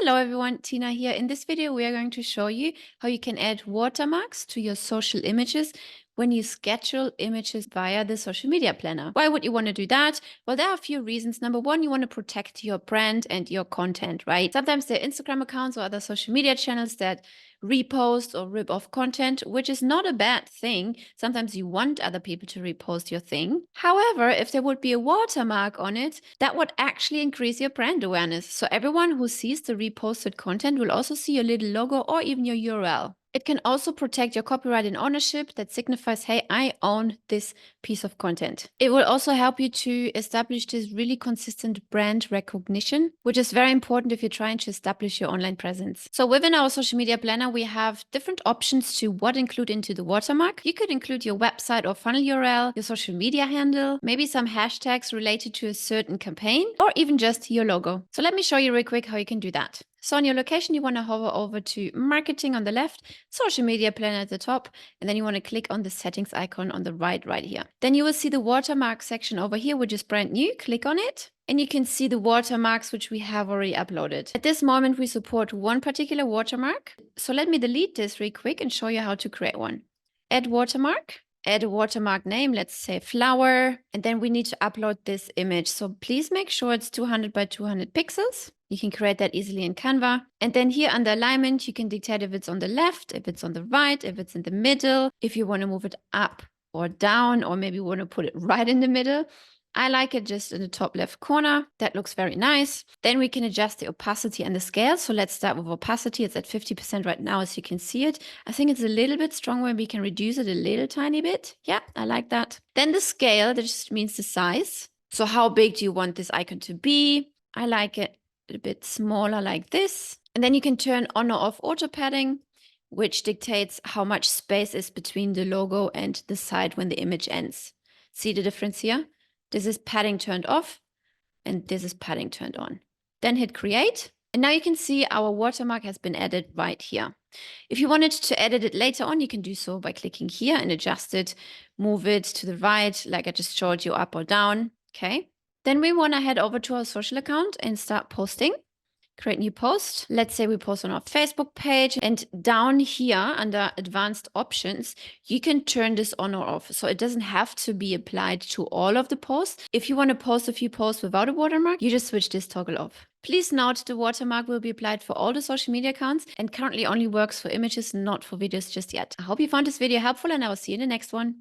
Hello everyone, Tina here. In this video, we are going to show you how you can add watermarks to your social images when you schedule images via the social media planner. Why would you want to do that? Well, there are a few reasons. Number one, you want to protect your brand and your content, right? Sometimes there are Instagram accounts or other social media channels that repost or rip off content, which is not a bad thing. Sometimes you want other people to repost your thing. However, if there would be a watermark on it, that would actually increase your brand awareness. So everyone who sees the reposted content will also see your little logo or even your URL. It can also protect your copyright and ownership that signifies, hey, I own this piece of content. It will also help you to establish this really consistent brand recognition, which is very important if you're trying to establish your online presence. So within our social media planner, we have different options to what include into the watermark. You could include your website or funnel URL, your social media handle, maybe some hashtags related to a certain campaign, or even just your logo. So let me show you real quick how you can do that. So on your location, you want to hover over to marketing on the left, social media planner at the top, and then you want to click on the settings icon on the right here. Then you will see the watermark section over here, which is brand new. Click on it. And you can see the watermarks which we have already uploaded. At this moment, we support one particular watermark. So let me delete this real quick and show you how to create one. Add watermark. Add a watermark name, let's say flower, and then we need to upload this image. So please make sure it's 200 by 200 pixels. You can create that easily in Canva. And then here under alignment, you can dictate if it's on the left, if it's on the right, if it's in the middle, if you want to move it up or down, or maybe you want to put it right in the middle. I like it just in the top left corner. That looks very nice. Then we can adjust the opacity and the scale. So let's start with opacity. It's at 50% right now, as you can see it. I think it's a little bit stronger and we can reduce it a little tiny bit. Yeah, I like that. Then the scale, that just means the size. So how big do you want this icon to be? I like it a bit smaller like this. And then you can turn on or off auto padding, which dictates how much space is between the logo and the side when the image ends. See the difference here? This is padding turned off and this is padding turned on. Then hit create. And now you can see our watermark has been added right here. If you wanted to edit it later on, you can do so by clicking here and adjust it, move it to the right, like I just showed you, up or down. Okay. Then we want to head over to our social account and start posting. Create new post. Let's say we post on our Facebook page, and down here under advanced options, you can turn this on or off. So it doesn't have to be applied to all of the posts. If you want to post a few posts without a watermark, you just switch this toggle off. Please note the watermark will be applied for all the social media accounts and currently only works for images, not for videos just yet. I hope you found this video helpful and I will see you in the next one.